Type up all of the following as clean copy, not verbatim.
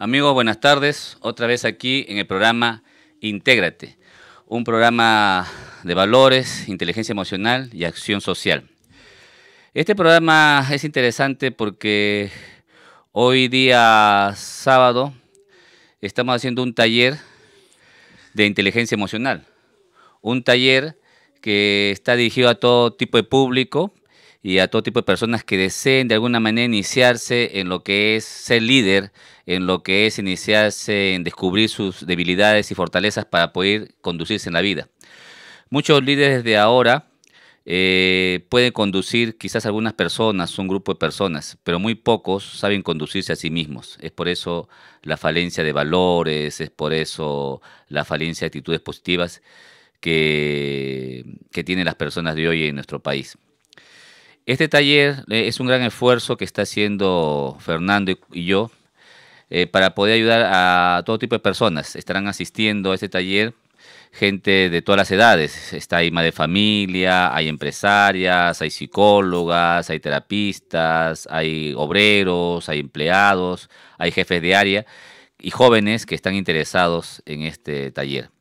Amigos, buenas tardes. Otra vez aquí en el programa Intégrate, un programa de valores, inteligencia emocional y acción social. Este programa es interesante porque hoy día sábado estamos haciendo un taller de inteligencia emocional. Un taller que está dirigido a todo tipo de público y a todo tipo de personas que deseen de alguna manera iniciarse en lo que es ser líder, en lo que es iniciarse en descubrir sus debilidades y fortalezas para poder conducirse en la vida. Muchos líderes de ahora pueden conducir quizás algunas personas, un grupo de personas, pero muy pocos saben conducirse a sí mismos. Es por eso la falencia de valores, es por eso la falencia de actitudes positivas que tienen las personas de hoy en nuestro país. Este taller es un gran esfuerzo que está haciendo Fernando y yo para poder ayudar a todo tipo de personas. Estarán asistiendo a este taller gente de todas las edades. Hay madre de familia, hay empresarias, hay psicólogas, hay terapistas, hay obreros, hay empleados, hay jefes de área y jóvenes que están interesados en este taller.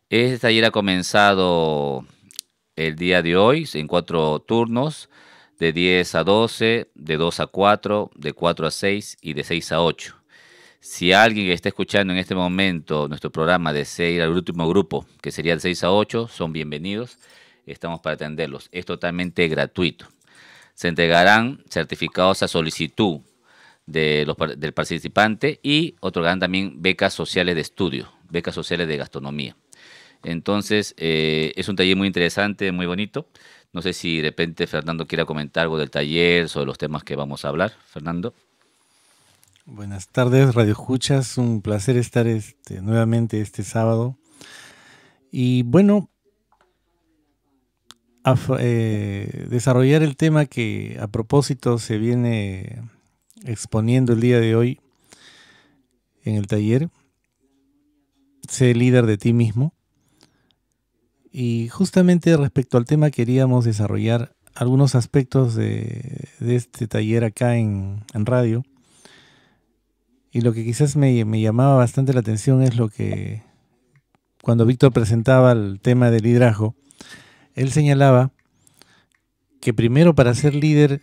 Este taller ha comenzado el día de hoy en 4 turnos, de 10 a 12, de 2 a 4, de 4 a 6 y de 6 a 8. Si alguien que está escuchando en este momento nuestro programa desea ir al último grupo, que sería de 6 a 8, son bienvenidos. Estamos para atenderlos. Es totalmente gratuito. Se entregarán certificados a solicitud del participante y otorgarán también becas sociales de estudio, becas sociales de gastronomía. Entonces, es un taller muy interesante, muy bonito. No sé si de repente Fernando quiera comentar algo del taller, sobre los temas que vamos a hablar. Fernando. Buenas tardes, Radio Escuchas. Un placer estar nuevamente este sábado. Y bueno, desarrollar el tema que a propósito se viene exponiendo el día de hoy en el taller. Sé líder de ti mismo. Y justamente respecto al tema queríamos desarrollar algunos aspectos de este taller acá en radio. Y lo que quizás me llamaba bastante la atención es lo que cuando Víctor presentaba el tema del liderazgo, él señalaba que primero para ser líder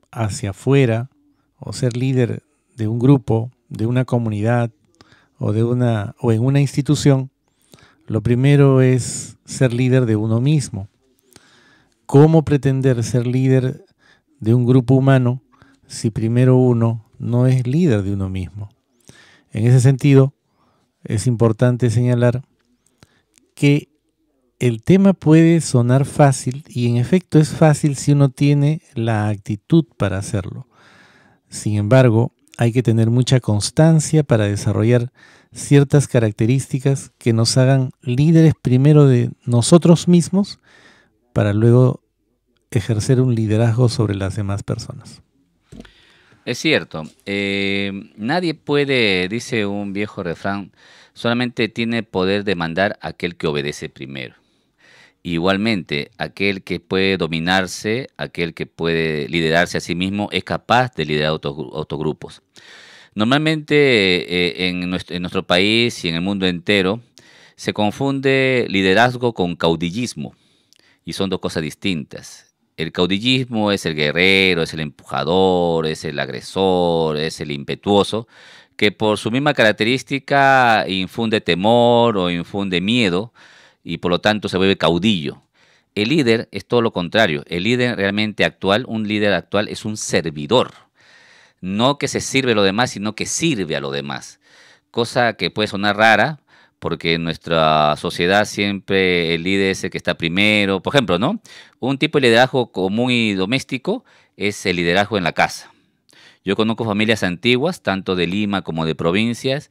hacia afuera o ser líder de un grupo, de una comunidad o en una institución, lo primero es ser líder de uno mismo. ¿Cómo pretender ser líder de un grupo humano si primero uno no es líder de uno mismo? En ese sentido, es importante señalar que el tema puede sonar fácil y en efecto es fácil si uno tiene la actitud para hacerlo. Sin embargo, hay que tener mucha constancia para desarrollar ciertas características que nos hagan líderes primero de nosotros mismos para luego ejercer un liderazgo sobre las demás personas. Es cierto, nadie puede, dice un viejo refrán, solamente tiene poder de mandar aquel que obedece primero. Igualmente, aquel que puede dominarse, aquel que puede liderarse a sí mismo, es capaz de liderar otros grupos. Normalmente en nuestro país y en el mundo entero se confunde liderazgo con caudillismo y son dos cosas distintas. El caudillismo es el guerrero, es el empujador, es el agresor, es el impetuoso, que por su misma característica infunde temor o infunde miedo y por lo tanto se vuelve caudillo. El líder es todo lo contrario. El líder realmente actual, un líder actual es un servidor. No que se sirve a lo demás, sino que sirve a lo demás. Cosa que puede sonar rara, porque en nuestra sociedad siempre el líder es el que está primero. Por ejemplo, ¿no? Un tipo de liderazgo común y doméstico es el liderazgo en la casa. Yo conozco familias antiguas, tanto de Lima como de provincias,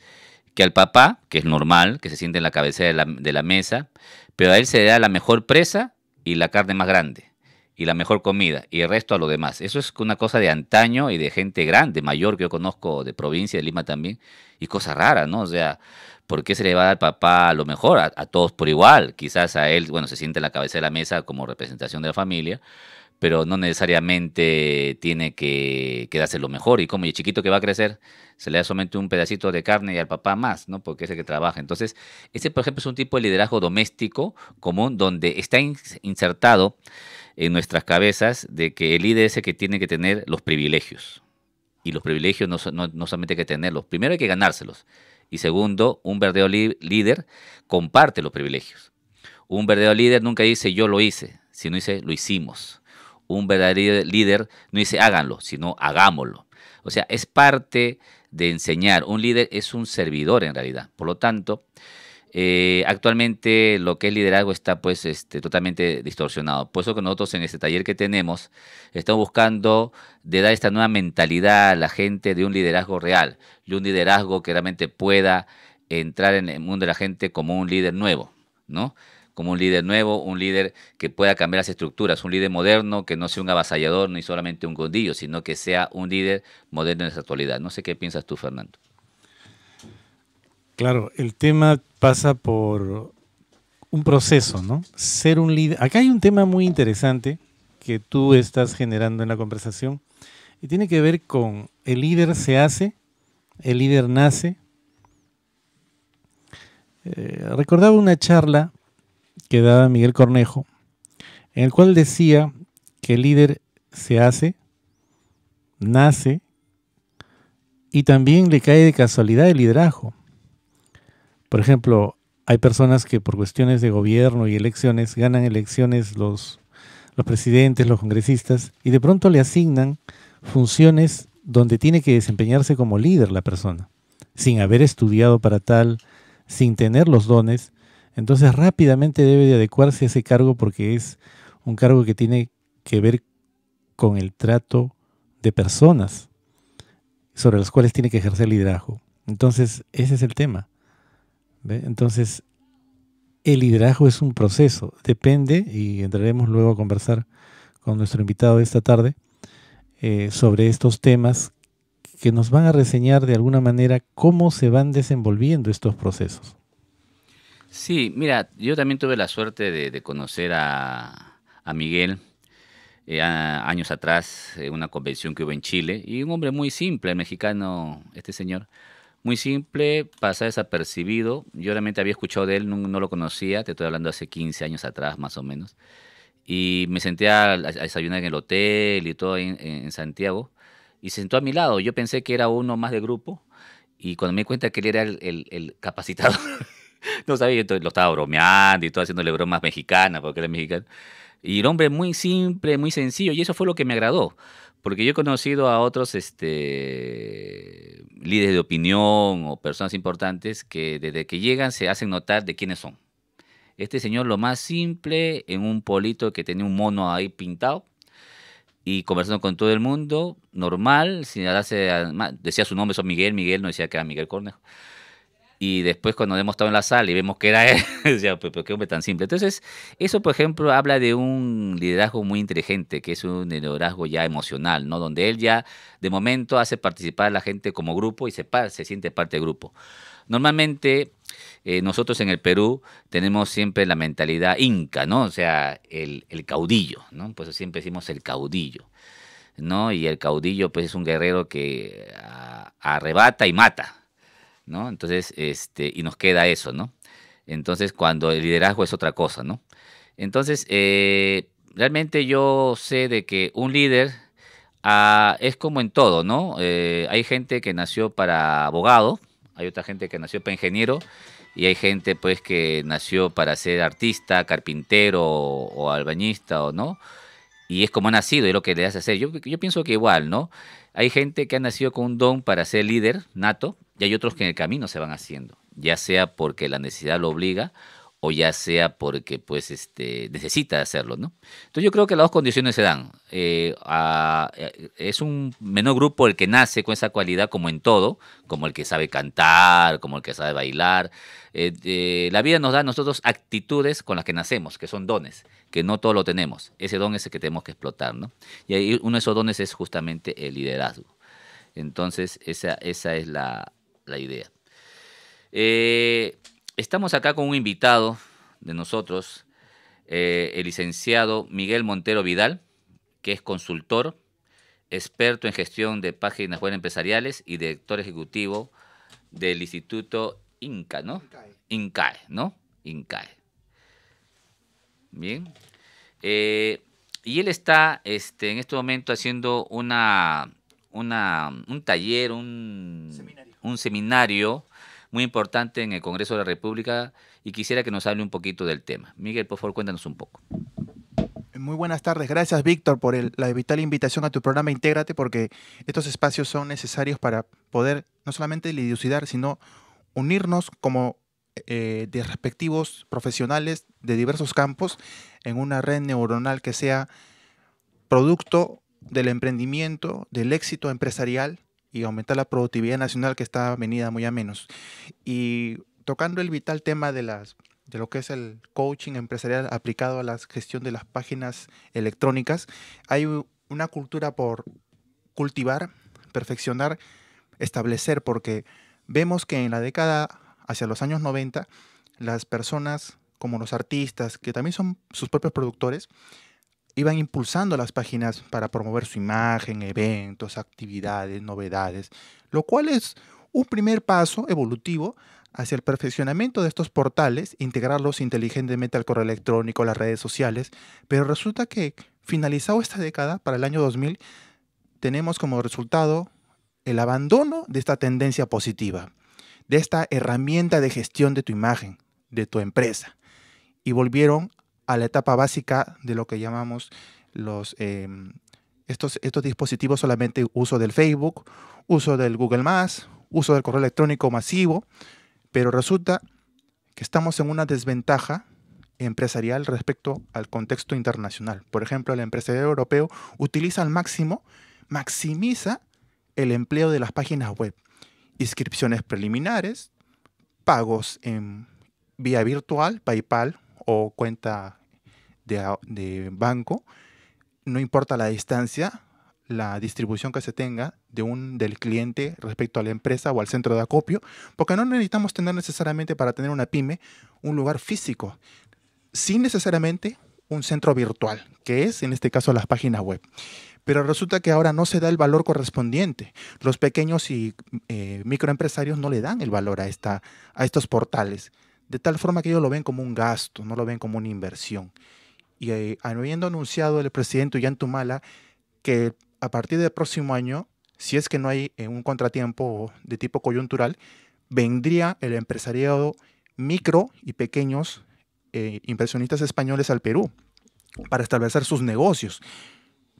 que al papá, que es normal, que se siente en la cabecera de la mesa, pero a él se le da la mejor presa y la carne más grande, y la mejor comida, y el resto a lo demás. Eso es una cosa de antaño y de gente grande, mayor, que yo conozco de provincia, de Lima también, y cosa rara, ¿no? O sea, ¿por qué se le va a dar al papá a lo mejor? A todos por igual. Quizás a él, bueno, se siente en la cabeza de la mesa como representación de la familia, pero no necesariamente tiene que quedarse lo mejor. Y como el chiquito que va a crecer, se le da solamente un pedacito de carne y al papá más, ¿no? Porque es el que trabaja. Entonces, ese, por ejemplo, es un tipo de liderazgo doméstico común donde está insertado en nuestras cabezas de que el líder es el que tiene que tener los privilegios. Y los privilegios no solamente hay que tenerlos, primero hay que ganárselos. Y segundo, un verdadero líder comparte los privilegios. Un verdadero líder nunca dice yo lo hice, sino dice lo hicimos. Un verdadero líder no dice háganlo, sino hagámoslo. O sea, es parte de enseñar. Un líder es un servidor en realidad. Por lo tanto, actualmente lo que es liderazgo está pues totalmente distorsionado. Por eso que nosotros en este taller que tenemos estamos buscando de dar esta nueva mentalidad a la gente de un liderazgo real y un liderazgo que realmente pueda entrar en el mundo de la gente como un líder nuevo, ¿no? Como un líder nuevo, un líder que pueda cambiar las estructuras, un líder moderno que no sea un avasallador ni solamente un godillo, sino que sea un líder moderno en esta actualidad. No sé qué piensas tú, Fernando. Claro, el tema pasa por un proceso, ¿no? Ser un líder. Acá hay un tema muy interesante que tú estás generando en la conversación y tiene que ver con el líder se hace, el líder nace. Recordaba una charla que daba Miguel Cornejo, en el cual decía que el líder se hace, nace y también le cae de casualidad el liderazgo. Por ejemplo, hay personas que por cuestiones de gobierno y elecciones ganan elecciones los presidentes, los congresistas, y de pronto le asignan funciones donde tiene que desempeñarse como líder la persona, sin haber estudiado para tal, sin tener los dones. Entonces rápidamente debe de adecuarse a ese cargo porque es un cargo que tiene que ver con el trato de personas sobre las cuales tiene que ejercer liderazgo. Entonces ese es el tema, ¿ve? Entonces el liderazgo es un proceso, depende, y entraremos luego a conversar con nuestro invitado de esta tarde sobre estos temas que nos van a reseñar de alguna manera cómo se van desenvolviendo estos procesos. Sí, mira, yo también tuve la suerte de conocer a Miguel años atrás, en una convención que hubo en Chile, y un hombre muy simple, mexicano, este señor, muy simple, pasa desapercibido. Yo realmente había escuchado de él, no lo conocía, te estoy hablando hace 15 años atrás, más o menos. Y me senté a desayunar en el hotel y todo en Santiago, y se sentó a mi lado. Yo pensé que era uno más del grupo, y cuando me di cuenta que él era el capacitado, no sabía, entonces lo estaba bromeando y todo, haciéndole bromas mexicanas, porque era mexicano. Y el hombre muy simple, muy sencillo, y eso fue lo que me agradó. Porque yo he conocido a otros líderes de opinión o personas importantes que desde que llegan se hacen notar de quiénes son. Este señor lo más simple, en un polito que tenía un mono ahí pintado y conversando con todo el mundo, normal, sin darse, decía su nombre, son Miguel, Miguel, no decía que era Miguel Cornejo. Y después cuando hemos estado en la sala y vemos que era él, decía, pero qué hombre tan simple. Entonces, eso, por ejemplo, habla de un liderazgo muy inteligente, que es un liderazgo ya emocional, ¿no? Donde él ya, de momento, hace participar a la gente como grupo y se siente parte del grupo. Normalmente, nosotros en el Perú tenemos siempre la mentalidad inca, ¿no? O sea, el caudillo, ¿no? Pues siempre decimos el caudillo, ¿no? Y el caudillo, pues, es un guerrero que arrebata y mata, ¿no? Entonces, y nos queda eso, ¿no? Entonces, cuando el liderazgo es otra cosa, ¿no? Entonces, realmente yo sé de que un líder es como en todo, ¿no? Hay gente que nació para abogado, hay otra gente que nació para ingeniero, y hay gente, pues, que nació para ser artista, carpintero o albañista, o no, y es como ha nacido y es lo que le hace hacer. Yo pienso que igual, ¿no? Hay gente que ha nacido con un don para ser líder nato y hay otros que en el camino se van haciendo, ya sea porque la necesidad lo obliga o ya sea porque pues necesita hacerlo, ¿no? Entonces yo creo que las dos condiciones se dan. Es un menor grupo el que nace con esa cualidad como en todo, como el que sabe cantar, como el que sabe bailar. La vida nos da a nosotros actitudes con las que nacemos, que son dones, que no todo lo tenemos. Ese don es el que tenemos que explotar, ¿no? Y ahí uno de esos dones es justamente el liderazgo. Entonces, esa es la idea. Estamos acá con un invitado de nosotros, el licenciado Miguel Montero Vidal. que es consultor, experto en gestión de páginas web empresariales y director ejecutivo del Instituto INCA, ¿no? INCAE, ¿no? INCAE. Bien. Y él está en este momento haciendo un taller, un seminario muy importante en el Congreso de la República y quisiera que nos hable un poquito del tema. Miguel, por favor, cuéntanos un poco. Muy buenas tardes. Gracias, Víctor, por la vital invitación a tu programa Intégrate, porque estos espacios son necesarios para poder no solamente dilucidar, sino unirnos como de respectivos profesionales de diversos campos en una red neuronal que sea producto del emprendimiento, del éxito empresarial y aumentar la productividad nacional que está venida muy a menos. Y tocando el vital tema de lo que es el coaching empresarial aplicado a la gestión de las páginas electrónicas, hay una cultura por cultivar, perfeccionar, establecer, porque vemos que en la década hacia los años 90, las personas como los artistas, que también son sus propios productores, iban impulsando las páginas para promover su imagen, eventos, actividades, novedades, lo cual es un primer paso evolutivo hacia el perfeccionamiento de estos portales, integrarlos inteligentemente al correo electrónico, a las redes sociales, pero resulta que finalizado esta década, para el año 2000, tenemos como resultado el abandono de esta tendencia positiva, de esta herramienta de gestión de tu imagen, de tu empresa, y volvieron a la etapa básica de lo que llamamos estos dispositivos, solamente uso del Facebook, uso del Google+, uso del correo electrónico masivo, pero resulta que estamos en una desventaja empresarial respecto al contexto internacional. Por ejemplo, el empresario europeo utiliza al máximo, maximiza el empleo de las páginas web, inscripciones preliminares, pagos en vía virtual, PayPal o cuenta de banco, no importa la distancia, la distribución que se tenga del cliente respecto a la empresa o al centro de acopio, porque no necesitamos tener necesariamente para tener una pyme un lugar físico, sin necesariamente un centro virtual, que es en este caso las páginas web. Pero resulta que ahora no se da el valor correspondiente. Los pequeños y microempresarios no le dan el valor a estos portales, de tal forma que ellos lo ven como un gasto, no lo ven como una inversión. Y habiendo anunciado el presidente Ollanta que a partir del próximo año, si es que no hay un contratiempo de tipo coyuntural, vendría el empresariado micro y pequeños inversionistas españoles al Perú para establecer sus negocios.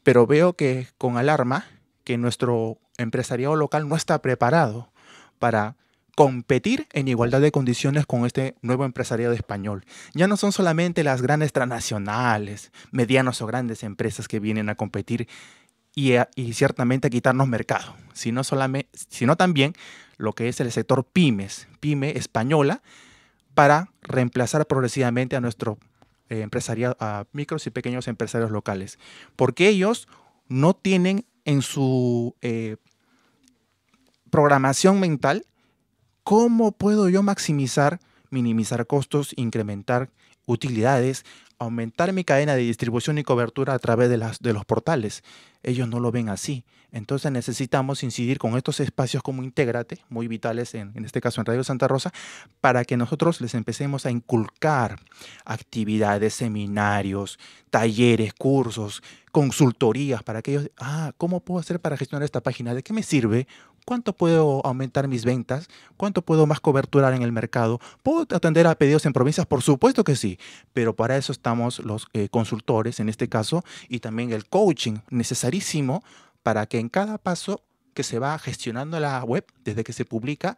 Pero veo que con alarma que nuestro empresariado local no está preparado para competir en igualdad de condiciones con este nuevo empresariado español. Ya no son solamente las grandes transnacionales, medianas o grandes empresas que vienen a competir y ciertamente a quitarnos mercado, sino también lo que es el sector pyme española, para reemplazar progresivamente a nuestro empresariado, a micros y pequeños empresarios locales, porque ellos no tienen en su programación mental cómo puedo yo maximizar, minimizar costos, incrementar utilidades, aumentar mi cadena de distribución y cobertura a través de los portales. Ellos no lo ven así. Entonces necesitamos incidir con estos espacios como Intégrate, muy vitales en este caso en Radio Santa Rosa, para que nosotros les empecemos a inculcar actividades, seminarios, talleres, cursos, consultorías, para que ellos, ¿cómo puedo hacer para gestionar esta página? ¿De qué me sirve? ¿Cuánto puedo aumentar mis ventas? ¿Cuánto puedo más coberturar en el mercado? ¿Puedo atender a pedidos en provincias? Por supuesto que sí, pero para eso estamos los consultores en este caso, y también el coaching necesarísimo para que en cada paso que se va gestionando la web, desde que se publica,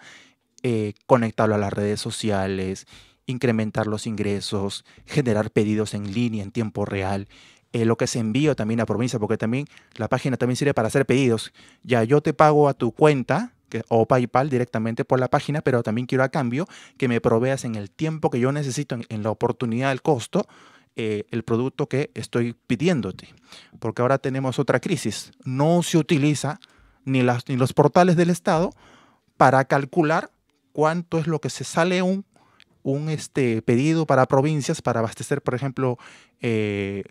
conectarlo a las redes sociales, incrementar los ingresos, generar pedidos en línea en tiempo real, lo que se envía también a provincia, porque también la página también sirve para hacer pedidos. Ya yo te pago a tu cuenta o PayPal directamente por la página, pero también quiero a cambio que me proveas en el tiempo que yo necesito, en la oportunidad, el costo, el producto que estoy pidiéndote. Porque ahora tenemos otra crisis. No se utiliza ni los portales del Estado para calcular cuánto es lo que se sale un pedido para provincias para abastecer, por ejemplo,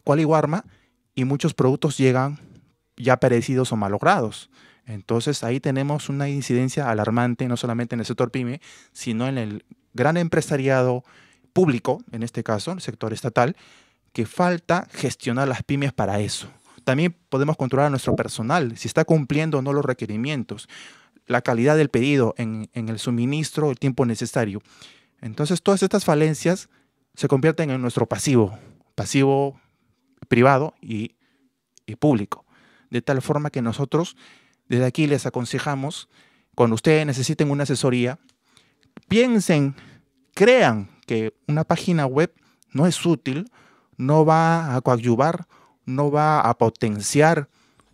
Cualihuarma, y muchos productos llegan ya perecidos o malogrados. Entonces ahí tenemos una incidencia alarmante, no solamente en el sector pyme, sino en el gran empresariado público, en este caso, el sector estatal, que falta gestionar las pymes para eso. También podemos controlar a nuestro personal, si está cumpliendo o no los requerimientos, la calidad del pedido en el suministro, el tiempo necesario. Entonces todas estas falencias se convierten en nuestro pasivo privado y público. De tal forma que nosotros desde aquí les aconsejamos, cuando ustedes necesiten una asesoría, piensen, crean que una página web no es útil, no va a coadyuvar, no va a potenciar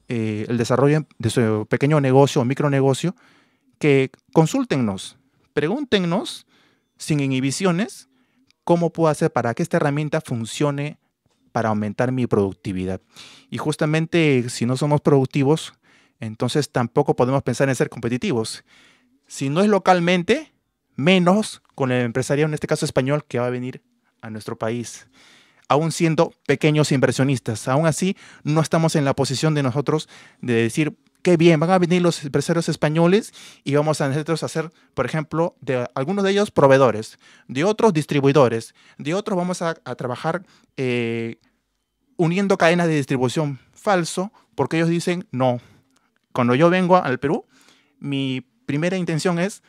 el desarrollo de su pequeño negocio o micronegocio, que consúltennos, pregúntenos sin inhibiciones cómo puedo hacer para que esta herramienta funcione para aumentar mi productividad. Y justamente si no somos productivos, entonces tampoco podemos pensar en ser competitivos. Si no es localmente, menos con el empresariado, en este caso español, que va a venir a nuestro país. Aún siendo pequeños inversionistas, aún así no estamos en la posición de nosotros de decir, qué bien, van a venir los empresarios españoles y vamos a nosotros hacer, por ejemplo, de algunos de ellos proveedores, de otros distribuidores, de otros vamos a trabajar uniendo cadenas de distribución. Falso, porque ellos dicen, no, cuando yo vengo al Perú, mi primera intención es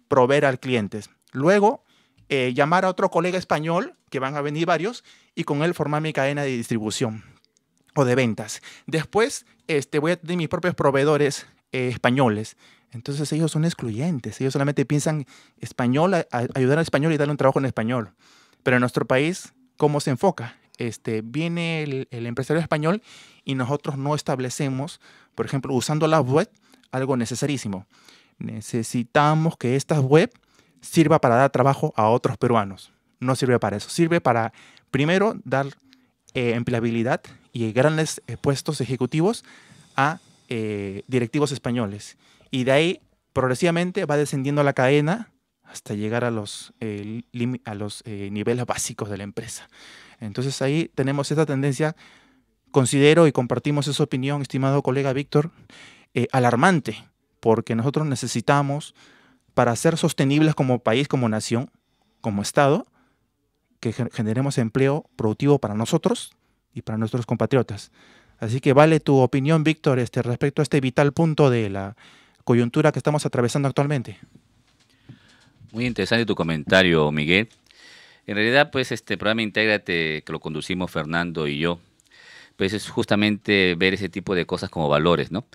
proveer al cliente. Luego, llamar a otro colega español, que van a venir varios, y con él formar mi cadena de distribución o de ventas. Después voy a tener mis propios proveedores españoles. Entonces ellos son excluyentes. Ellos solamente piensan español, ayudar al español y darle un trabajo en español. Pero en nuestro país, ¿cómo se enfoca? Viene el empresario español y nosotros no establecemos, por ejemplo, usando la web, algo necesarísimo. Necesitamos que esta web sirva para dar trabajo a otros peruanos. No sirve para eso. Sirve para, primero, dar empleabilidad y grandes puestos ejecutivos a directivos españoles. Y de ahí, progresivamente, va descendiendo la cadena hasta llegar a los niveles básicos de la empresa. Entonces ahí tenemos esta tendencia, considero y compartimos esa opinión, estimado colega Víctor, alarmante, porque nosotros necesitamos, para ser sostenibles como país, como nación, como Estado, que generemos empleo productivo para nosotros y para nuestros compatriotas. Así que vale tu opinión, Víctor, respecto a este vital punto de la coyuntura que estamos atravesando actualmente. Muy interesante tu comentario, Miguel. En realidad, pues, este programa Intégrate, que lo conducimos Fernando y yo, pues es justamente ver ese tipo de cosas como valores, ¿no?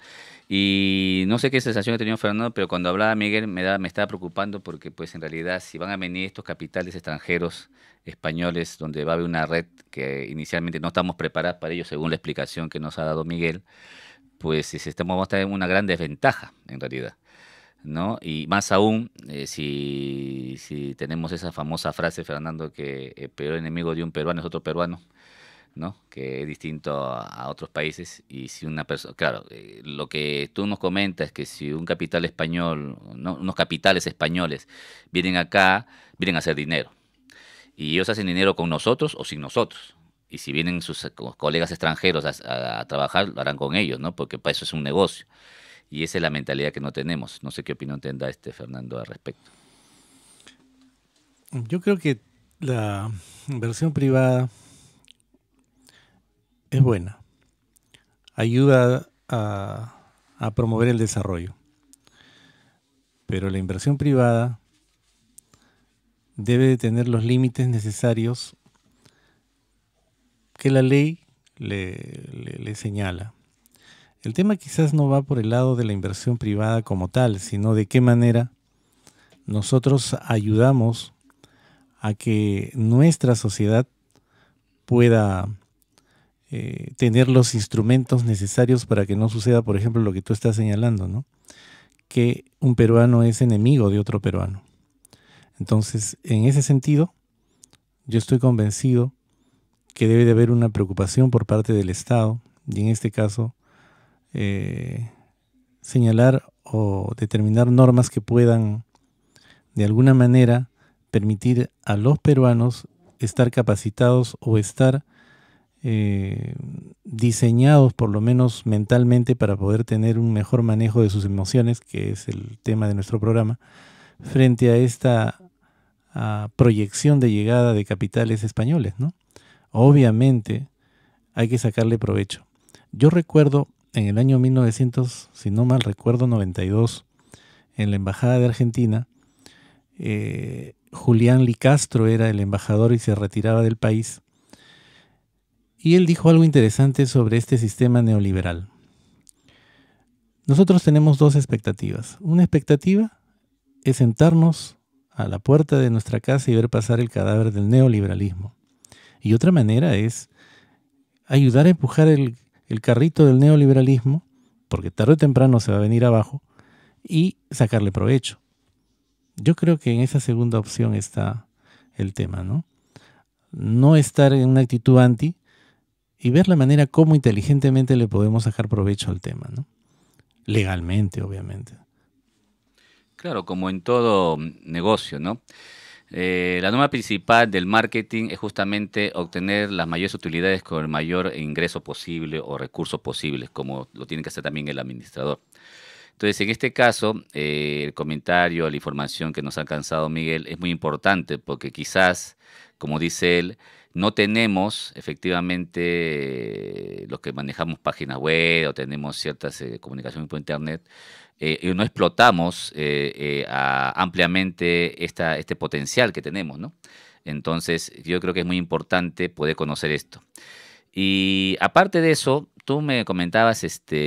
Y no sé qué sensación ha tenido Fernando, pero cuando hablaba Miguel me estaba preocupando porque, pues, en realidad, si van a venir estos capitales extranjeros españoles, donde va a haber una red que inicialmente no estamos preparados para ello, según la explicación que nos ha dado Miguel, pues vamos a estar en una gran desventaja, en realidad, ¿no? Y más aún, si tenemos esa famosa frase, Fernando, que el peor enemigo de un peruano es otro peruano, ¿no? Que es distinto a otros países. Y si una persona, claro, lo que tú nos comentas es que si un capital español, ¿no? Unos capitales españoles vienen acá, vienen a hacer dinero. Y ellos hacen dinero con nosotros o sin nosotros. Y si vienen sus colegas extranjeros a trabajar, lo harán con ellos, ¿no? Porque para eso es un negocio. Y esa es la mentalidad que no tenemos. No sé qué opinión tendrá Fernando al respecto. Yo creo que la inversión privada es buena. Ayuda a promover el desarrollo. Pero la inversión privada debe de tener los límites necesarios que la ley le señala. El tema quizás no va por el lado de la inversión privada como tal, sino de qué manera nosotros ayudamos a que nuestra sociedad pueda tener los instrumentos necesarios para que no suceda, por ejemplo, lo que tú estás señalando, ¿no? Que un peruano es enemigo de otro peruano. Entonces, en ese sentido, yo estoy convencido que debe de haber una preocupación por parte del Estado, y en este caso, señalar o determinar normas que puedan, de alguna manera, permitir a los peruanos estar capacitados o estar diseñados por lo menos mentalmente para poder tener un mejor manejo de sus emociones, que es el tema de nuestro programa, frente a esta proyección de llegada de capitales españoles, ¿no? Obviamente hay que sacarle provecho. Yo recuerdo en el año 1900, si no mal recuerdo, 92, en la Embajada de Argentina, Julián Licastro era el embajador y se retiraba del país. Y él dijo algo interesante sobre este sistema neoliberal. Nosotros tenemos dos expectativas. Una expectativa es sentarnos a la puerta de nuestra casa y ver pasar el cadáver del neoliberalismo. Y otra manera es ayudar a empujar el carrito del neoliberalismo, porque tarde o temprano se va a venir abajo, y sacarle provecho. Yo creo que en esa segunda opción está el tema, ¿no? No estar en una actitud anti y ver la manera como inteligentemente le podemos sacar provecho al tema, ¿no? Legalmente, obviamente. Claro, como en todo negocio, ¿no? La norma principal del marketing es justamente obtener las mayores utilidades con el mayor ingreso posible o recursos posibles, como lo tiene que hacer también el administrador. Entonces, en este caso, el comentario, la información que nos ha alcanzado Miguel es muy importante porque quizás, como dice él, no tenemos efectivamente los que manejamos páginas web o tenemos ciertas comunicaciones por internet, y no explotamos ampliamente este potencial que tenemos, ¿no? Entonces, yo creo que es muy importante poder conocer esto. Y aparte de eso, tú me comentabas,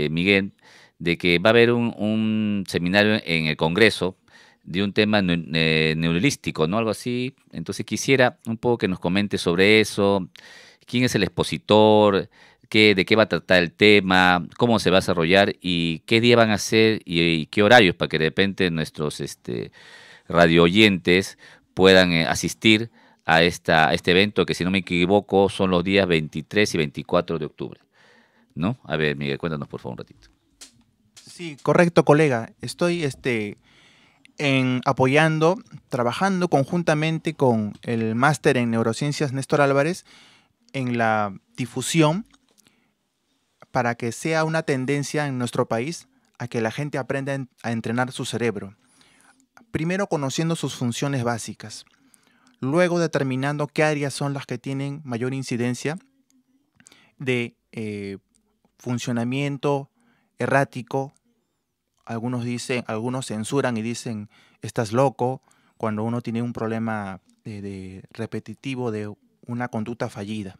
Miguel, de que va a haber un seminario en el Congreso de un tema neurolístico, ¿no? Algo así. Entonces quisiera un poco que nos comente sobre eso, quién es el expositor, de qué va a tratar el tema, cómo se va a desarrollar y qué día van a hacer y qué horarios para que de repente nuestros radio oyentes puedan asistir a este evento que, si no me equivoco, son los días 23 y 24 de octubre, ¿no? A ver, Miguel, cuéntanos por favor un ratito. Sí, correcto, colega. Estoy apoyando, trabajando conjuntamente con el máster en neurociencias Néstor Álvarez en la difusión para que sea una tendencia en nuestro país a que la gente aprenda a entrenar su cerebro. Primero conociendo sus funciones básicas, luego determinando qué áreas son las que tienen mayor incidencia de funcionamiento errático. Algunos censuran y dicen, estás loco, cuando uno tiene un problema repetitivo de una conducta fallida.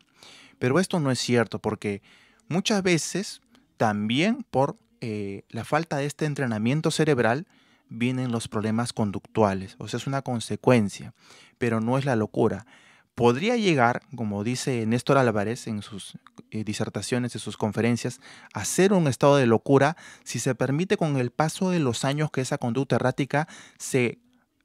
Pero esto no es cierto, porque muchas veces también por la falta de este entrenamiento cerebral vienen los problemas conductuales. O sea, es una consecuencia, pero no es la locura. Podría llegar, como dice Néstor Álvarez en sus disertaciones, en sus conferencias, a ser un estado de locura si se permite con el paso de los años que esa conducta errática se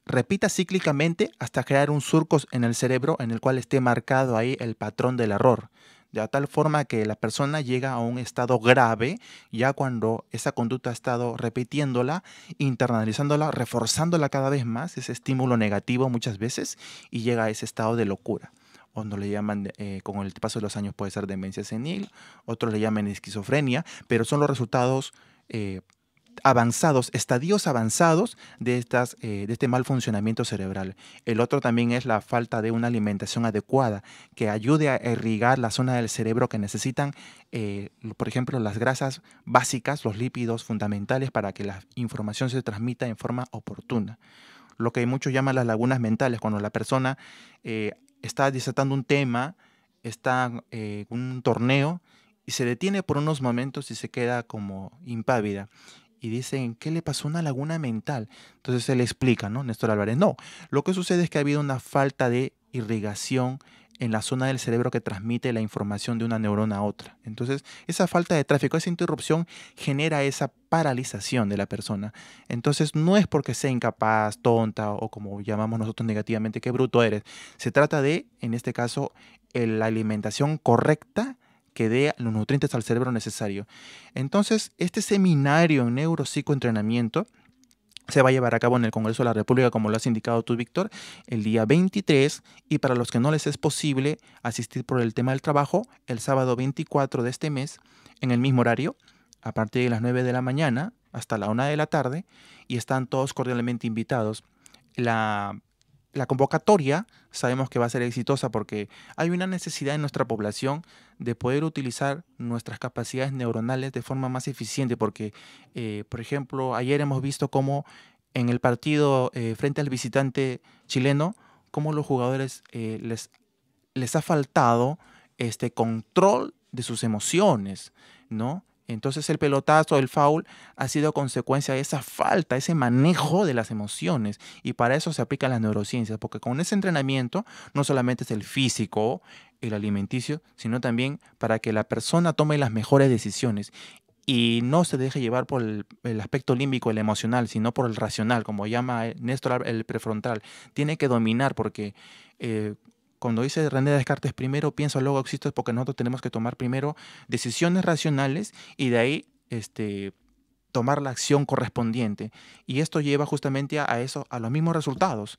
repita cíclicamente hasta crear un surco en el cerebro en el cual esté marcado ahí el patrón del error. De tal forma que la persona llega a un estado grave ya cuando esa conducta ha estado repitiéndola, internalizándola, reforzándola cada vez más, ese estímulo negativo muchas veces, y llega a ese estado de locura. Cuando le llaman, con el paso de los años puede ser demencia senil, otros le llaman esquizofrenia, pero son los resultados avanzados, estadios avanzados de este mal funcionamiento cerebral. El otro también es la falta de una alimentación adecuada que ayude a irrigar la zona del cerebro que necesitan, por ejemplo, las grasas básicas, los lípidos fundamentales para que la información se transmita en forma oportuna. Lo que muchos llaman las lagunas mentales, cuando la persona está disertando un tema, está en un torneo y se detiene por unos momentos y se queda como impávida. Y dicen, ¿qué le pasó? Una laguna mental. Entonces se le explica, ¿no? Néstor Álvarez, no. Lo que sucede es que ha habido una falta de irrigación en la zona del cerebro que transmite la información de una neurona a otra. Entonces, esa falta de tráfico, esa interrupción genera esa paralización de la persona. Entonces, no es porque sea incapaz, tonta o como llamamos nosotros negativamente, qué bruto eres. Se trata de, en este caso, la alimentación correcta que dé los nutrientes al cerebro necesario. Entonces, este seminario en neuropsicoentrenamiento Se va a llevar a cabo en el Congreso de la República, como lo has indicado tú, Víctor, el día 23, y para los que no les es posible asistir por el tema del trabajo, el sábado 24 de este mes, en el mismo horario, a partir de las 9 de la mañana hasta la 1 de la tarde, y están todos cordialmente invitados. La convocatoria sabemos que va a ser exitosa porque hay una necesidad en nuestra población de poder utilizar nuestras capacidades neuronales de forma más eficiente, porque, por ejemplo, ayer hemos visto cómo en el partido frente al visitante chileno, cómo los jugadores les ha faltado este control de sus emociones, ¿no? Entonces el pelotazo, el foul, ha sido consecuencia de esa falta, ese manejo de las emociones. Y para eso se aplican las neurociencias, porque con ese entrenamiento no solamente es el físico, el alimenticio, sino también para que la persona tome las mejores decisiones y no se deje llevar por el aspecto límbico, el emocional, sino por el racional, como llama Néstor, el prefrontal. Tiene que dominar porque cuando dice René Descartes, primero pienso, luego existo, es porque nosotros tenemos que tomar primero decisiones racionales y de ahí tomar la acción correspondiente. Y esto lleva justamente a eso, a los mismos resultados,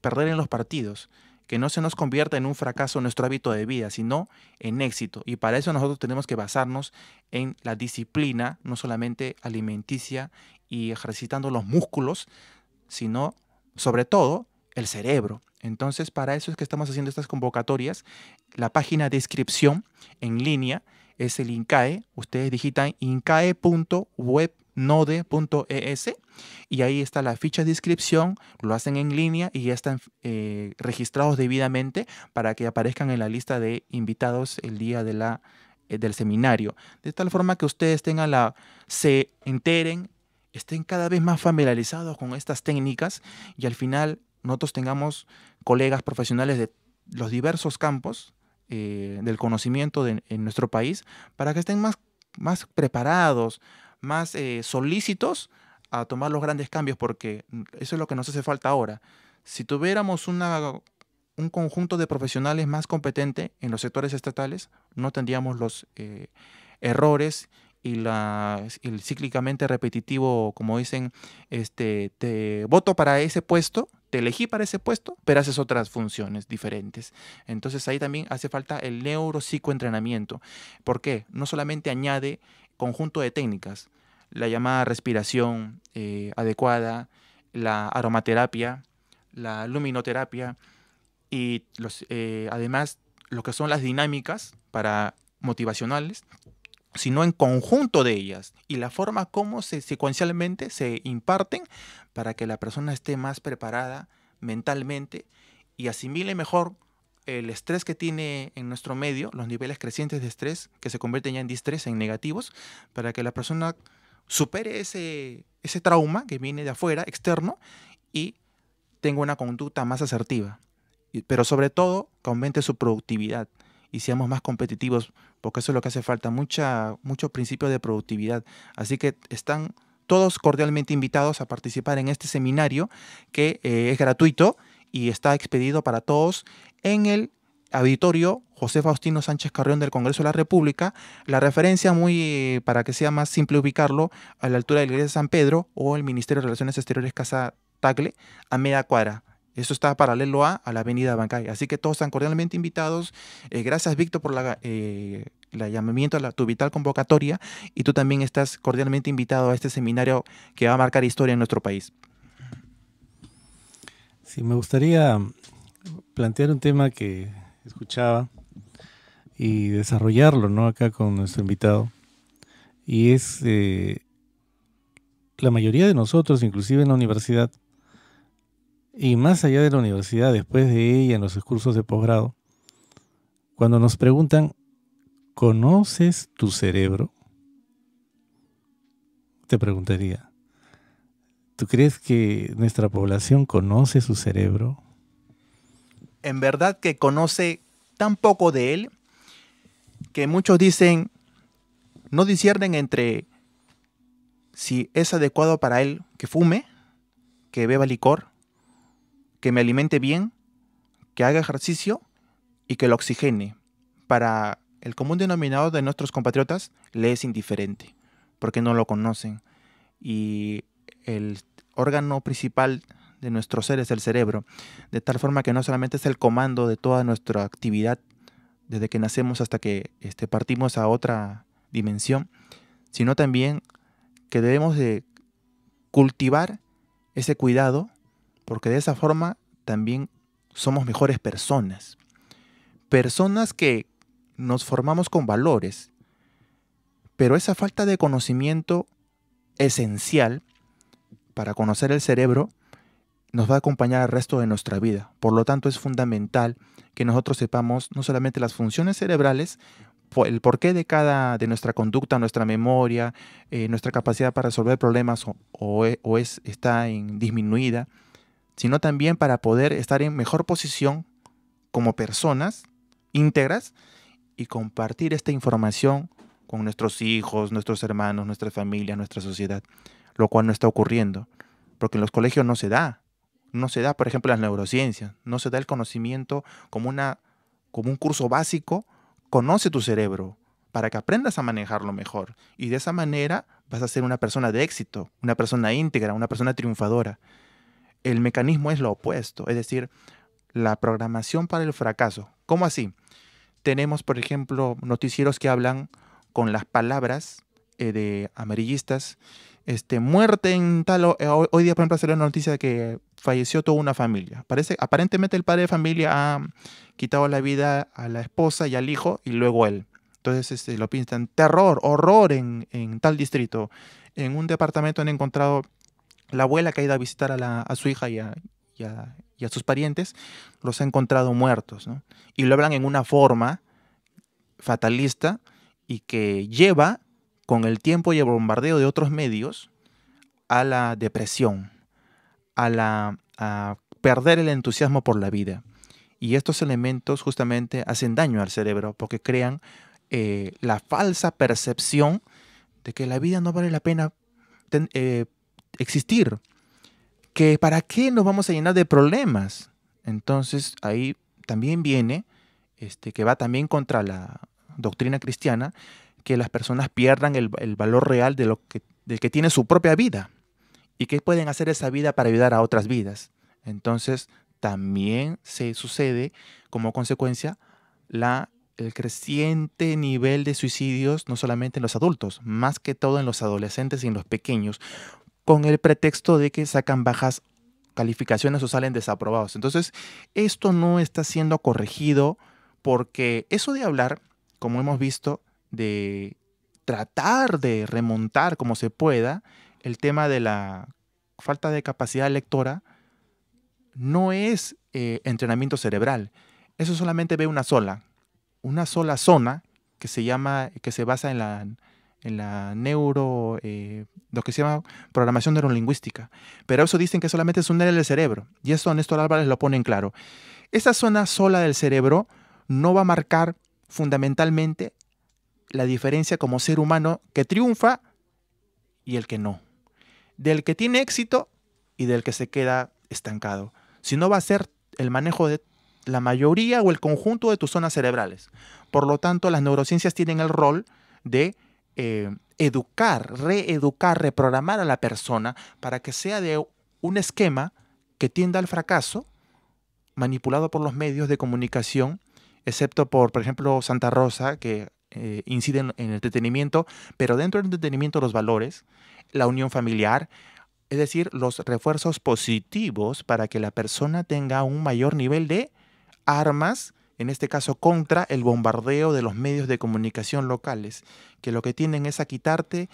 perder en los partidos, que no se nos convierta en un fracaso nuestro hábito de vida, sino en éxito. Y para eso nosotros tenemos que basarnos en la disciplina, no solamente alimenticia y ejercitando los músculos, sino sobre todo el cerebro. Entonces, para eso es que estamos haciendo estas convocatorias. La página de inscripción en línea es el INCAE. Ustedes digitan incae.webnode.es y ahí está la ficha de inscripción. Lo hacen en línea y ya están registrados debidamente para que aparezcan en la lista de invitados el día de del seminario. De tal forma que ustedes se enteren, estén cada vez más familiarizados con estas técnicas y al final nosotros tengamos colegas profesionales de los diversos campos del conocimiento en nuestro país para que estén más preparados, más solícitos a tomar los grandes cambios, porque eso es lo que nos hace falta ahora. Si tuviéramos un conjunto de profesionales más competente en los sectores estatales, no tendríamos los errores y el cíclicamente repetitivo, como dicen, te voto para ese puesto, te elegí para ese puesto, pero haces otras funciones diferentes. Entonces ahí también hace falta el neuropsicoentrenamiento. ¿Por qué? No solamente añade conjunto de técnicas, la llamada respiración adecuada, la aromaterapia, la luminoterapia y además lo que son las dinámicas motivacionales, sino en conjunto de ellas y la forma como secuencialmente se imparten para que la persona esté más preparada mentalmente y asimile mejor el estrés que tiene en nuestro medio, los niveles crecientes de estrés que se convierten ya en distrés, en negativos, para que la persona supere ese trauma que viene de afuera, externo, y tenga una conducta más asertiva. Pero sobre todo, que aumente su productividad y seamos más competitivos, porque eso es lo que hace falta, mucho principio de productividad. Así que están todos cordialmente invitados a participar en este seminario que es gratuito y está expedido para todos en el auditorio José Faustino Sánchez Carrión del Congreso de la República. La referencia, para que sea más simple ubicarlo, a la altura de la Iglesia de San Pedro o el Ministerio de Relaciones Exteriores Casa Tagle, a media cuadra. Eso está paralelo a la avenida Bancay. Así que todos están cordialmente invitados. Gracias, Víctor, por el llamamiento a tu vital convocatoria. Y tú también estás cordialmente invitado a este seminario que va a marcar historia en nuestro país. Sí, me gustaría plantear un tema que escuchaba y desarrollarlo, ¿no?, acá con nuestro invitado. Y es la mayoría de nosotros, inclusive en la universidad, y más allá de la universidad, después de ella, en los cursos de posgrado, cuando nos preguntan, ¿conoces tu cerebro? Te preguntaría, ¿tú crees que nuestra población conoce su cerebro? En verdad que conoce tan poco de él que muchos dicen, no disciernen entre si es adecuado para él que fume, que beba licor, que me alimente bien, que haga ejercicio y que lo oxigene. Para el común denominador de nuestros compatriotas le es indiferente, porque no lo conocen. Y el órgano principal de nuestro ser es el cerebro, de tal forma que no solamente es el comando de toda nuestra actividad desde que nacemos hasta que partimos a otra dimensión, sino también que debemos de cultivar ese cuidado, porque de esa forma también somos mejores personas. Personas que nos formamos con valores, pero esa falta de conocimiento esencial para conocer el cerebro nos va a acompañar el resto de nuestra vida. Por lo tanto, es fundamental que nosotros sepamos no solamente las funciones cerebrales, el porqué de nuestra conducta, nuestra memoria, nuestra capacidad para resolver problemas está disminuida, sino también para poder estar en mejor posición como personas íntegras y compartir esta información con nuestros hijos, nuestros hermanos, nuestra familia, nuestra sociedad, lo cual no está ocurriendo, porque en los colegios no se da. No se da, por ejemplo, las neurociencias, no se da el conocimiento como un curso básico. Conoce tu cerebro para que aprendas a manejarlo mejor y de esa manera vas a ser una persona de éxito, una persona íntegra, una persona triunfadora. El mecanismo es lo opuesto, es decir, la programación para el fracaso. ¿Cómo así? Tenemos, por ejemplo, noticieros que hablan con las palabras de amarillistas, muerte en tal, hoy día por ejemplo salió una noticia de que falleció toda una familia. Aparentemente el padre de familia ha quitado la vida a la esposa y al hijo y luego él. Entonces lo pintan terror, horror en tal distrito. En un departamento han encontrado la abuela que ha ido a visitar a su hija y a sus parientes, los ha encontrado muertos, ¿no? Y lo hablan en una forma fatalista y que lleva con el tiempo y el bombardeo de otros medios a la depresión, a perder el entusiasmo por la vida. Y estos elementos justamente hacen daño al cerebro porque crean la falsa percepción de que la vida no vale la pena existir, que para qué nos vamos a llenar de problemas. Entonces ahí también viene, que va también contra la doctrina cristiana, que las personas pierdan el valor real del que tiene su propia vida y que pueden hacer esa vida para ayudar a otras vidas. Entonces también se sucede como consecuencia el creciente nivel de suicidios, no solamente en los adultos, más que todo en los adolescentes y en los pequeños, con el pretexto de que sacan bajas calificaciones o salen desaprobados. Entonces, esto no está siendo corregido porque eso de hablar, como hemos visto, de tratar de remontar como se pueda el tema de la falta de capacidad lectora, no es entrenamiento cerebral. Eso solamente ve una sola zona que se basa en la lo que se llama programación neurolingüística. Pero eso dicen que solamente es un área del cerebro. Y eso Néstor Álvarez lo pone en claro. Esa zona sola del cerebro no va a marcar fundamentalmente la diferencia como ser humano que triunfa y el que no. Del que tiene éxito y del que se queda estancado. Sino va a ser el manejo de la mayoría o el conjunto de tus zonas cerebrales. Por lo tanto, las neurociencias tienen el rol de educar, reeducar, reprogramar a la persona para que sea de un esquema que tienda al fracaso, manipulado por los medios de comunicación, excepto por ejemplo, Santa Rosa, que incide en el entretenimiento, pero dentro del entretenimiento los valores, la unión familiar, es decir, los refuerzos positivos para que la persona tenga un mayor nivel de armas, en este caso contra el bombardeo de los medios de comunicación locales, que lo que tienden es a quitarte,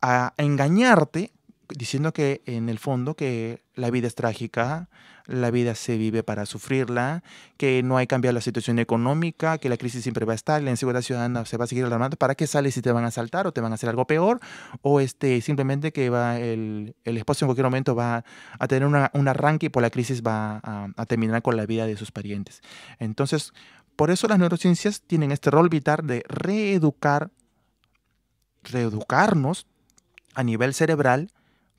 a engañarte, diciendo que en el fondo que la vida es trágica, la vida se vive para sufrirla, que no hay cambio en la situación económica, que la crisis siempre va a estar, la inseguridad ciudadana se va a seguir alarmando. ¿Para qué sales si te van a asaltar o te van a hacer algo peor? O simplemente que el esposo en cualquier momento va a tener un arranque y por la crisis va a terminar con la vida de sus parientes. Entonces, por eso las neurociencias tienen este rol vital de reeducarnos a nivel cerebral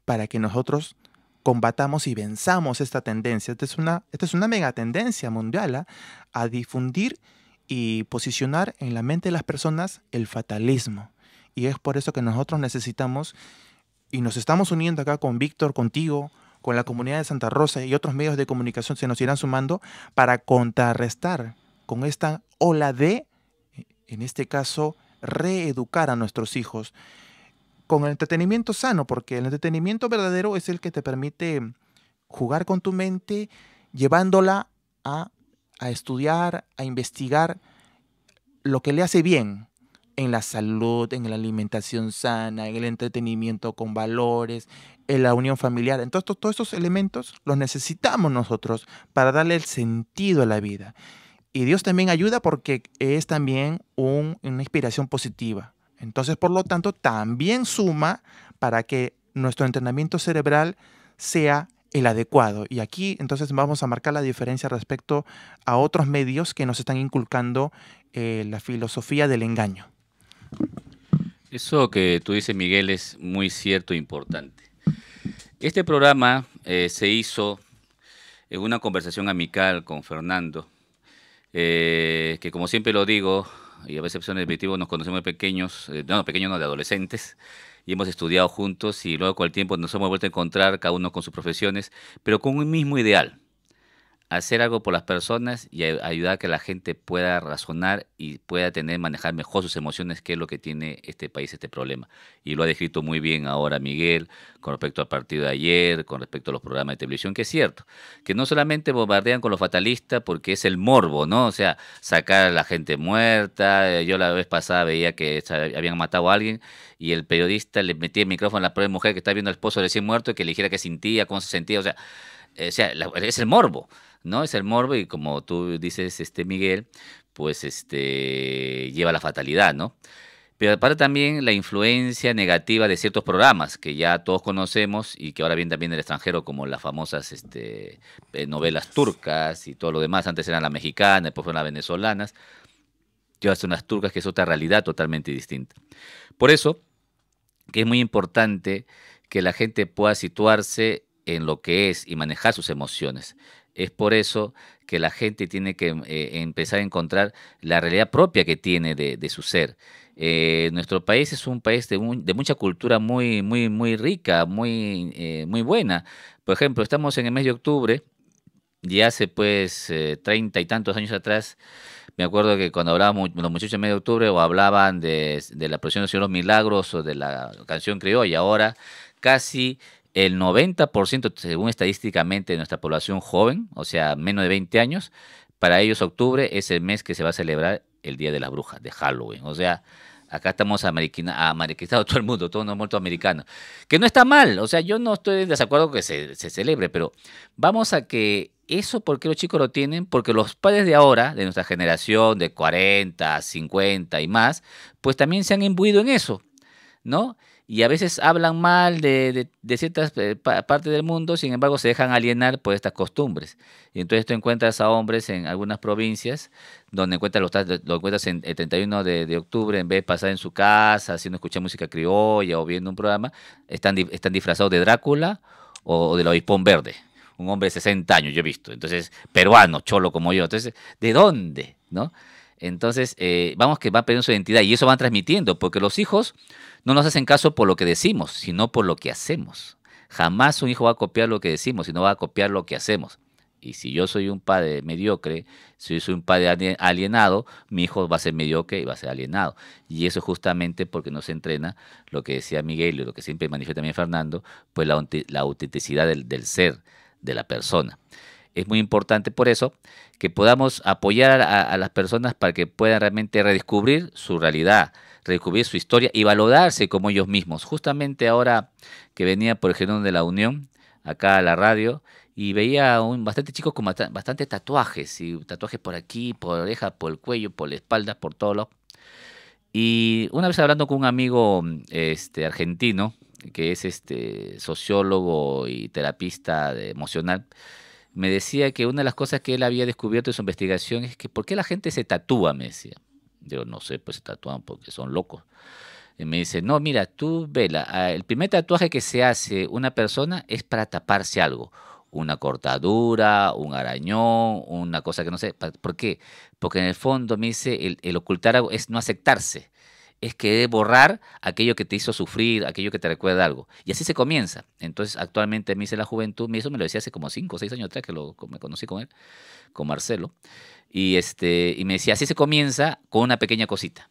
para que nosotros combatamos y venzamos esta tendencia. Esta es una mega tendencia mundial a difundir y posicionar en la mente de las personas el fatalismo. Y es por eso que nosotros necesitamos y nos estamos uniendo acá con Víctor, contigo, con la comunidad de Santa Rosa y otros medios de comunicación se nos irán sumando para contrarrestar con esta ola de, en este caso, reeducar a nuestros hijos con el entretenimiento sano, porque el entretenimiento verdadero es el que te permite jugar con tu mente, llevándola a estudiar, a investigar lo que le hace bien en la salud, en la alimentación sana, en el entretenimiento con valores, en la unión familiar. Entonces, todos estos elementos los necesitamos nosotros para darle el sentido a la vida. Y Dios también ayuda porque es también una inspiración positiva. Entonces, por lo tanto, también suma para que nuestro entrenamiento cerebral sea el adecuado. Y aquí entonces vamos a marcar la diferencia respecto a otros medios que nos están inculcando la filosofía del engaño. Eso que tú dices, Miguel, es muy cierto e importante. Este programa se hizo en una conversación amical con Fernando, que como siempre lo digo, y a veces son repetitivos, nos conocemos de pequeños, pequeños no, de adolescentes, y hemos estudiado juntos y luego con el tiempo nos hemos vuelto a encontrar, cada uno con sus profesiones, pero con un mismo ideal: hacer algo por las personas y ayudar a que la gente pueda razonar y pueda manejar mejor sus emociones, que es lo que tiene este país, este problema. Y lo ha descrito muy bien ahora Miguel con respecto al partido de ayer, con respecto a los programas de televisión, que es cierto, que no solamente bombardean con lo fatalista porque es el morbo, ¿no? O sea, sacar a la gente muerta. Yo la vez pasada veía que habían matado a alguien y el periodista le metía el micrófono a la pobre mujer que está viendo al esposo recién muerto y que le dijera qué sentía, cómo se sentía, o sea, es el morbo, ¿no? Es el morbo y como tú dices, Miguel, pues lleva a la fatalidad, ¿no? Pero aparte también la influencia negativa de ciertos programas que ya todos conocemos y que ahora vienen también del extranjero, como las famosas novelas turcas y todo lo demás. Antes eran las mexicanas, después fueron las venezolanas, y ahora son las turcas, que es otra realidad totalmente distinta. Por eso que es muy importante que la gente pueda situarse en lo que es y manejar sus emociones. Es por eso que la gente tiene que empezar a encontrar la realidad propia que tiene de su ser. Nuestro país es un país de mucha cultura muy, muy, muy rica, muy buena. Por ejemplo, estamos en el mes de octubre y hace pues 30 y tantos años atrás, me acuerdo que cuando hablábamos los muchachos del mes de octubre o hablaban de la procesión del Señor de los Milagros o de la canción criolla. Ahora casi el 90%, según estadísticamente, de nuestra población joven, o sea, menos de 20 años, para ellos octubre es el mes que se va a celebrar el Día de las Brujas, de Halloween. O sea, acá estamos americanizados todo el mundo, todos nos hemos vuelto americanos. Que no está mal, o sea, yo no estoy en desacuerdo que se celebre, pero vamos a que eso, ¿por qué los chicos lo tienen? Porque los padres de ahora, de nuestra generación, de 40, 50 y más, pues también se han imbuido en eso, ¿no? Y a veces hablan mal de ciertas partes del mundo, sin embargo se dejan alienar por estas costumbres. Y entonces tú encuentras a hombres en algunas provincias donde lo encuentras el 31 de octubre, en vez de pasar en su casa, haciendo escuchar música criolla o viendo un programa, están disfrazados de Drácula o del Obispón Verde. Un hombre de 60 años, yo he visto. Entonces, peruano, cholo como yo. Entonces, ¿de dónde? ¿No? Entonces, vamos que va perdiendo su identidad y eso van transmitiendo, porque los hijos no nos hacen caso por lo que decimos, sino por lo que hacemos. Jamás un hijo va a copiar lo que decimos, sino va a copiar lo que hacemos. Y si yo soy un padre mediocre, si yo soy un padre alienado, mi hijo va a ser mediocre y va a ser alienado. Y eso es justamente porque no se entrena lo que decía Miguel y lo que siempre manifiesta también Fernando, pues la autenticidad del ser, de la persona. Es muy importante por eso que podamos apoyar a las personas para que puedan realmente redescubrir su realidad, redescubrir su historia y valorarse como ellos mismos. Justamente ahora que venía por el Genón de la Unión, acá a la radio, y veía bastante chicos con bastante tatuajes, y tatuajes por aquí, por la oreja, por el cuello, por la espalda, por todo lado. Y una vez hablando con un amigo argentino, que es sociólogo y terapista emocional, me decía que una de las cosas que él había descubierto en su investigación es que ¿por qué la gente se tatúa? Me decía. Yo no sé, pues se tatúan porque son locos. Y me dice, no, mira, tú vela, el primer tatuaje que se hace una persona es para taparse algo. Una cortadura, un arañón, una cosa que no sé. ¿Por qué? Porque en el fondo, me dice, el ocultar algo es no aceptarse. es que borrar aquello que te hizo sufrir, aquello que te recuerda algo. Y así se comienza. Entonces, actualmente me dice la juventud, eso me lo decía hace como 5 o 6 años atrás que me conocí con él, con Marcelo, y me decía, así se comienza con una pequeña cosita.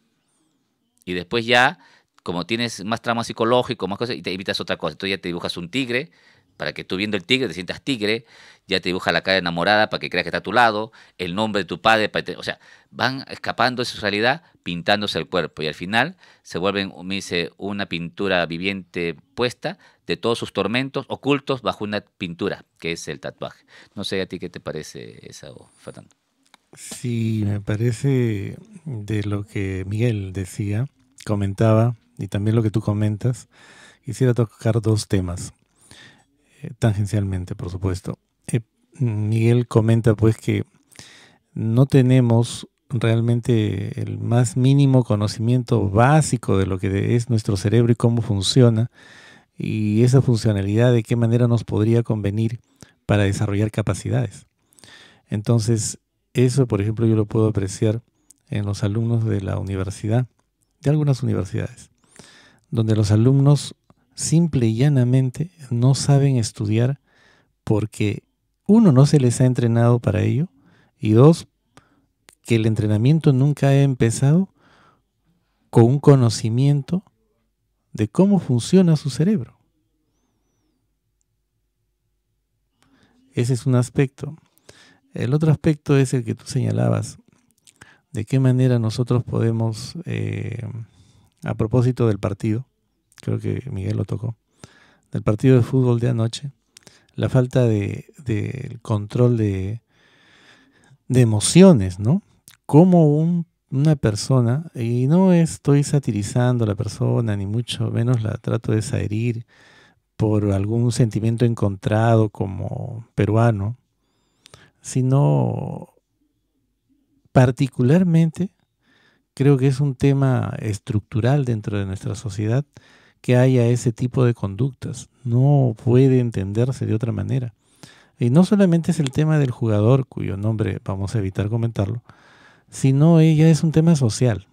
Y después ya, como tienes más trama psicológico, más cosas, y te evitas otra cosa. Entonces ya te dibujas un tigre, para que tú viendo el tigre te sientas tigre, ya te dibuja la cara enamorada para que creas que está a tu lado, el nombre de tu padre, o sea, van escapando de su realidad, pintándose el cuerpo, y al final se vuelven, me dice, una pintura viviente puesta de todos sus tormentos ocultos bajo una pintura, que es el tatuaje. No sé a ti qué te parece eso, Fernando. Sí, me parece de lo que Miguel decía, comentaba, y también lo que tú comentas, quisiera tocar 2 temas, tangencialmente, por supuesto. Miguel comenta pues que no tenemos realmente el más mínimo conocimiento básico de lo que es nuestro cerebro y cómo funciona, y esa funcionalidad de qué manera nos podría convenir para desarrollar capacidades. Entonces, eso, por ejemplo, yo lo puedo apreciar en los alumnos de la universidad, de algunas universidades, donde los alumnos simple y llanamente no saben estudiar porque, 1, no se les ha entrenado para ello, y 2, que el entrenamiento nunca ha empezado con un conocimiento de cómo funciona su cerebro. Ese es un aspecto. El otro aspecto es el que tú señalabas, de qué manera nosotros podemos, a propósito del partido, creo que Miguel lo tocó, del partido de fútbol de anoche, la falta de control de emociones, ¿no? Cómo una persona, y no estoy satirizando a la persona, ni mucho menos la trato de desherir por algún sentimiento encontrado como peruano, sino particularmente creo que es un tema estructural dentro de nuestra sociedad que haya ese tipo de conductas. No puede entenderse de otra manera. Y no solamente es el tema del jugador, cuyo nombre vamos a evitar comentarlo, sino ella es un tema social.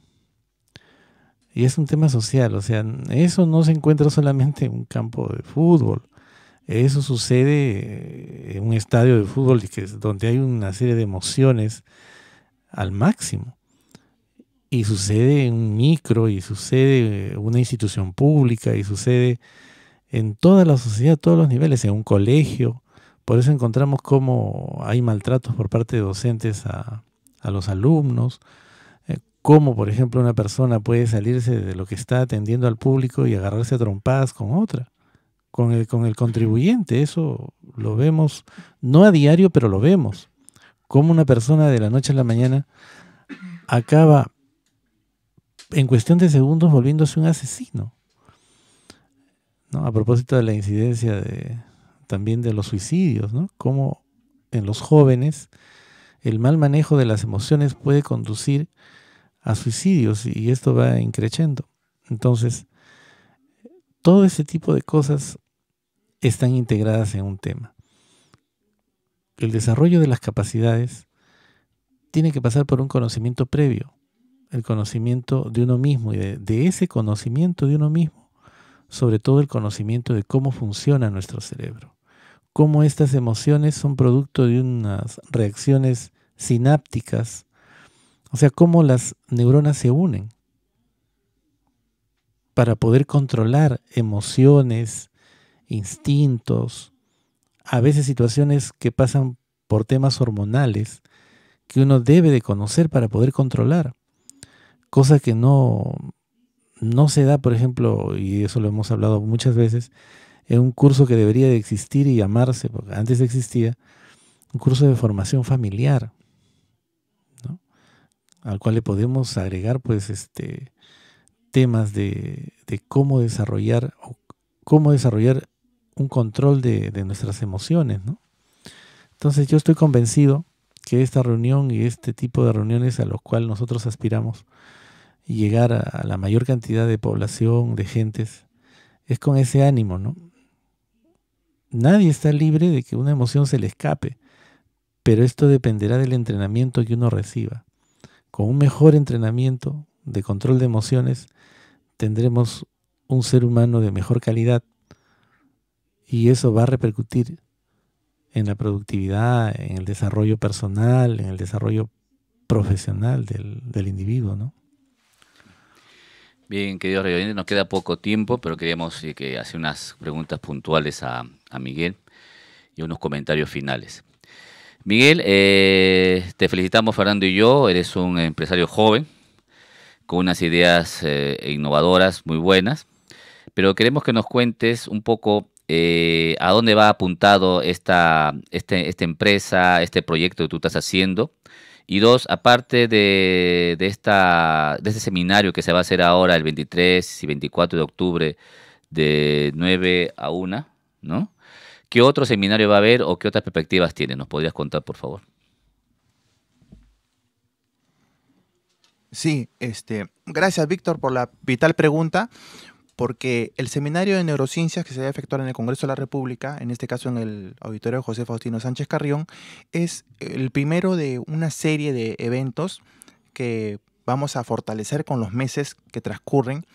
Y es un tema social, o sea, eso no se encuentra solamente en un campo de fútbol. Eso sucede en un estadio de fútbol donde hay una serie de emociones al máximo. Y sucede en un micro, y sucede en una institución pública, y sucede en toda la sociedad, a todos los niveles, en un colegio. Por eso encontramos cómo hay maltratos por parte de docentes a los alumnos, cómo, por ejemplo, una persona puede salirse de lo que está atendiendo al público y agarrarse a trompadas con otra, con el contribuyente. Eso lo vemos, no a diario, pero lo vemos. Cómo una persona de la noche a la mañana acaba en cuestión de segundos volviéndose un asesino, ¿no? A propósito de la incidencia también de los suicidios, ¿no? Cómo en los jóvenes el mal manejo de las emociones puede conducir a suicidios, y esto va increciendo. Entonces, todo ese tipo de cosas están integradas en un tema. El desarrollo de las capacidades tiene que pasar por un conocimiento previo, el conocimiento de uno mismo, y de ese conocimiento de uno mismo, sobre todo el conocimiento de cómo funciona nuestro cerebro, cómo estas emociones son producto de unas reacciones sinápticas, o sea, cómo las neuronas se unen para poder controlar emociones, instintos, a veces situaciones que pasan por temas hormonales que uno debe de conocer para poder controlar, cosa que no se da, por ejemplo, y eso lo hemos hablado muchas veces, en un curso que debería de existir y llamarse, porque antes existía, un curso de formación familiar, ¿no? Al cual le podemos agregar pues temas de cómo desarrollar un control de nuestras emociones, ¿no? Entonces yo estoy convencido que esta reunión y este tipo de reuniones a los cuales nosotros aspiramos y llegar a la mayor cantidad de población, de gentes, es con ese ánimo, ¿no? Nadie está libre de que una emoción se le escape, pero esto dependerá del entrenamiento que uno reciba. Con un mejor entrenamiento de control de emociones, tendremos un ser humano de mejor calidad y eso va a repercutir en la productividad, en el desarrollo personal, en el desarrollo profesional del individuo, ¿no? Bien, queridos radioyentes, nos queda poco tiempo, pero queríamos que hacer unas preguntas puntuales a Miguel y unos comentarios finales. Miguel, te felicitamos, Fernando y yo. Eres un empresario joven, con unas ideas innovadoras muy buenas, pero queremos que nos cuentes un poco a dónde va apuntado esta empresa, este proyecto que tú estás haciendo. Y dos, aparte de este seminario que se va a hacer ahora el 23 y 24 de octubre de 9 a 1, ¿no? ¿Qué otro seminario va a haber o qué otras perspectivas tiene? ¿Nos podrías contar, por favor? Sí, gracias, Víctor, por la vital pregunta, porque el seminario de neurociencias que se va a efectuar en el Congreso de la República, en este caso en el auditorio José Faustino Sánchez Carrión, es el primero de una serie de eventos que vamos a fortalecer con los meses que transcurren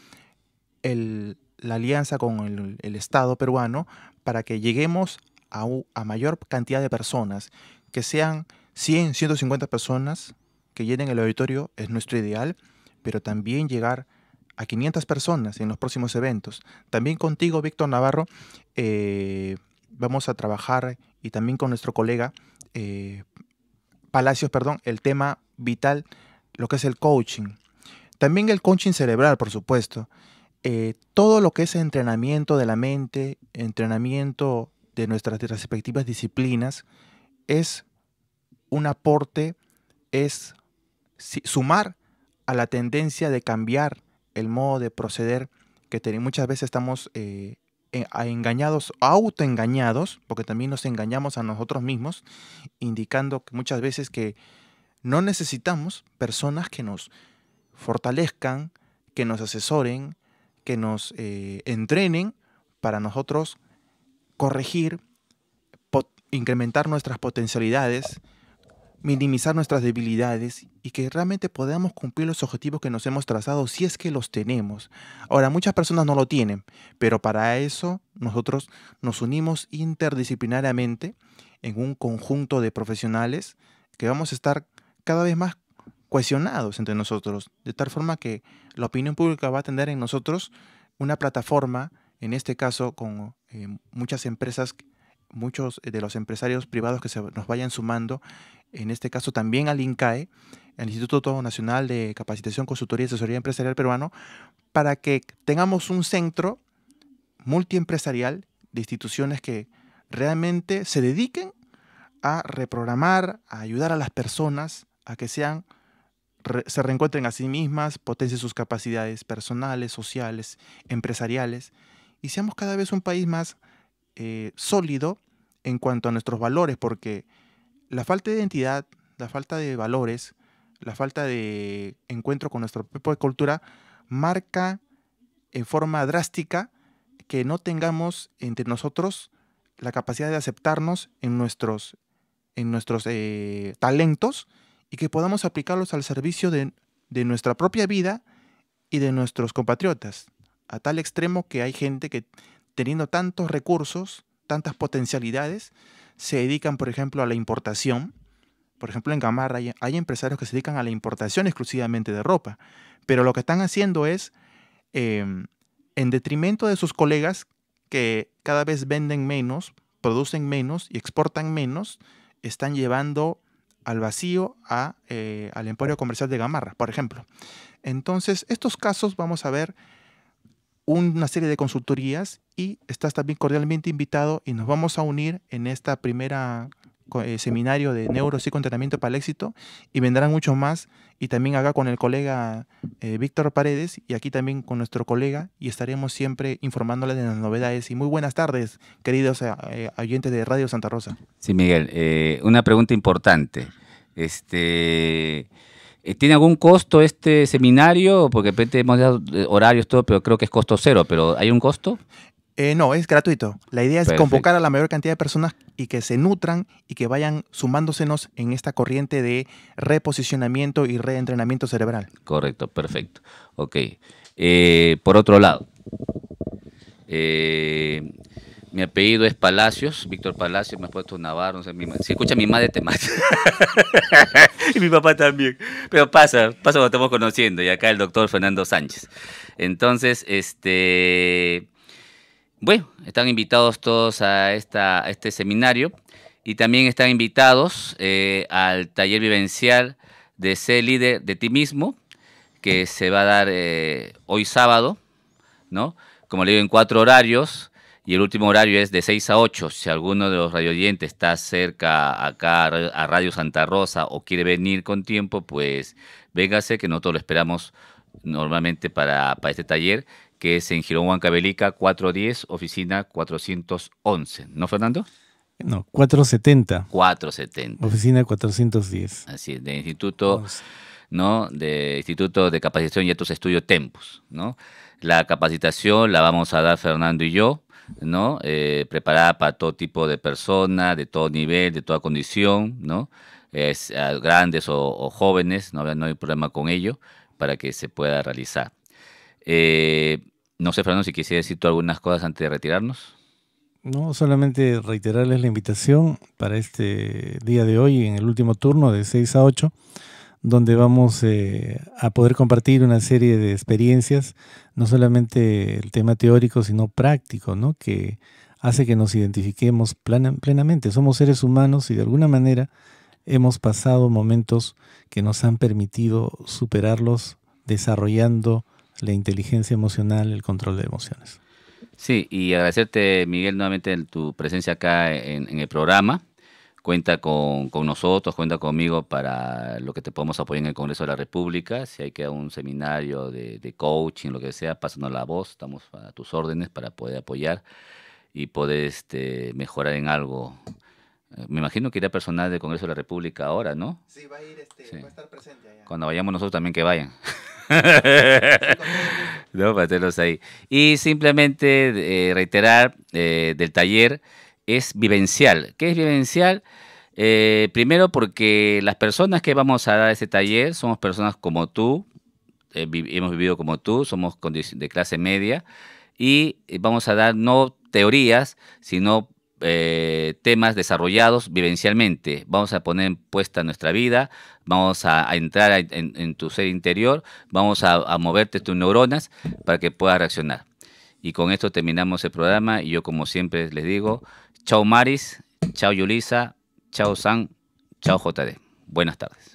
la alianza con el Estado peruano para que lleguemos a mayor cantidad de personas, que sean 100, 150 personas que llenen el auditorio es nuestro ideal, pero también llegar a 500 personas en los próximos eventos. También contigo, Víctor Navarro, vamos a trabajar y también con nuestro colega Palacios, el tema vital, lo que es el coaching. También el coaching cerebral, por supuesto. Todo lo que es entrenamiento de la mente, entrenamiento de nuestras respectivas disciplinas, es un aporte, es sumar a la tendencia de cambiar el modo de proceder que muchas veces estamos engañados, autoengañados, porque también nos engañamos a nosotros mismos, indicando que muchas veces que no necesitamos personas que nos fortalezcan, que nos asesoren, que nos entrenen para nosotros corregir, incrementar nuestras potencialidades, minimizar nuestras debilidades y que realmente podamos cumplir los objetivos que nos hemos trazado si es que los tenemos. Ahora, muchas personas no lo tienen, pero para eso nosotros nos unimos interdisciplinariamente en un conjunto de profesionales que vamos a estar cada vez más cohesionados entre nosotros, de tal forma que la opinión pública va a tener en nosotros una plataforma, en este caso con muchas empresas, muchos de los empresarios privados que nos vayan sumando, en este caso también al INCAE, el Instituto Nacional de Capacitación, Consultoría y Asesoría Empresarial Peruano, para que tengamos un centro multiempresarial de instituciones que realmente se dediquen a reprogramar, a ayudar a las personas a que se reencuentren a sí mismas, potencien sus capacidades personales, sociales, empresariales, y seamos cada vez un país más sólido en cuanto a nuestros valores, porque la falta de identidad, la falta de valores, la falta de encuentro con nuestra propia cultura marca en forma drástica que no tengamos entre nosotros la capacidad de aceptarnos en nuestros talentos y que podamos aplicarlos al servicio de nuestra propia vida y de nuestros compatriotas, a tal extremo que hay gente que, teniendo tantos recursos, tantas potencialidades, se dedican, por ejemplo, a la importación. Por ejemplo, en Gamarra hay empresarios que se dedican a la importación exclusivamente de ropa, pero lo que están haciendo es, en detrimento de sus colegas que cada vez venden menos, producen menos y exportan menos, están llevando al vacío al emporio comercial de Gamarra, por ejemplo. Entonces, estos casos vamos a ver una serie de consultorías y estás también cordialmente invitado y nos vamos a unir en esta primera seminario de neuropsicoentrenamiento para el éxito y vendrán muchos más y también acá con el colega Víctor Paredes y aquí también con nuestro colega y estaremos siempre informándoles de las novedades. Y muy buenas tardes, queridos oyentes de Radio Santa Rosa. Sí, Miguel, una pregunta importante. ¿Tiene algún costo este seminario? Porque de repente hemos dado horarios, todo, pero creo que es costo cero, pero ¿hay un costo? No, es gratuito. La idea es Perfecto. convocar a la mayor cantidad de personas y que se nutran y que vayan sumándosenos en esta corriente de reposicionamiento y reentrenamiento cerebral. Correcto, perfecto. Ok. Por otro lado, mi apellido es Palacios, Víctor Palacios, me ha puesto Navarro, no sé, si escucha mi madre te mata. Y mi papá también. Pero pasa, lo estamos conociendo. Y acá el doctor Fernando Sánchez. Entonces, bueno, están invitados todos a este seminario y también están invitados al taller vivencial de Ser Líder de Ti Mismo, que se va a dar hoy sábado, ¿no? Como le digo, en 4 horarios, y el último horario es de 6 a 8. Si alguno de los radioyentes está cerca acá a Radio Santa Rosa o quiere venir con tiempo, pues véngase, que nosotros lo esperamos normalmente para este taller, que es en Girón Huancavelica 410, oficina 411. ¿No, Fernando? No, 470. 470. Oficina 410. Así es, de Instituto, ¿no? De Instituto de Capacitación y Altos Estudios Tempus, ¿no? La capacitación la vamos a dar Fernando y yo, ¿no? Preparada para todo tipo de personas, de todo nivel, de toda condición, ¿no? Grandes o jóvenes, no hay problema con ello, para que se pueda realizar. No sé, Fernando, si quisiera decir tú algunas cosas antes de retirarnos. No, solamente reiterarles la invitación para este día de hoy, en el último turno de 6 a 8, donde vamos a poder compartir una serie de experiencias, no solamente el tema teórico, sino práctico, ¿no? Que hace que nos identifiquemos plenamente. Somos seres humanos y de alguna manera hemos pasado momentos que nos han permitido superarlos desarrollando la inteligencia emocional, el control de emociones. Sí, y agradecerte, Miguel, nuevamente tu presencia acá en el programa. Cuenta con nosotros, cuenta conmigo para lo que te podemos apoyar en el Congreso de la República. Si hay que un seminario de coaching, lo que sea, pásanos la voz. Estamos a tus órdenes para poder apoyar y poder mejorar en algo. Me imagino que irá personal del Congreso de la República ahora, ¿no? Sí, va a ir, Sí. va a estar presente allá. Cuando vayamos nosotros también que vayan. No, para tenerlos ahí. Y simplemente reiterar del taller, es vivencial. ¿Qué es vivencial? Primero porque las personas que vamos a dar ese taller somos personas como tú, hemos vivido como tú, somos de clase media y vamos a dar no teorías, sino temas desarrollados vivencialmente. Vamos a poner puesta nuestra vida, vamos a entrar en tu ser interior, vamos a moverte tus neuronas para que puedas reaccionar. Y con esto terminamos el programa y yo, como siempre les digo, chao Maris, chao Yulisa, chao San, chao JD. Buenas tardes.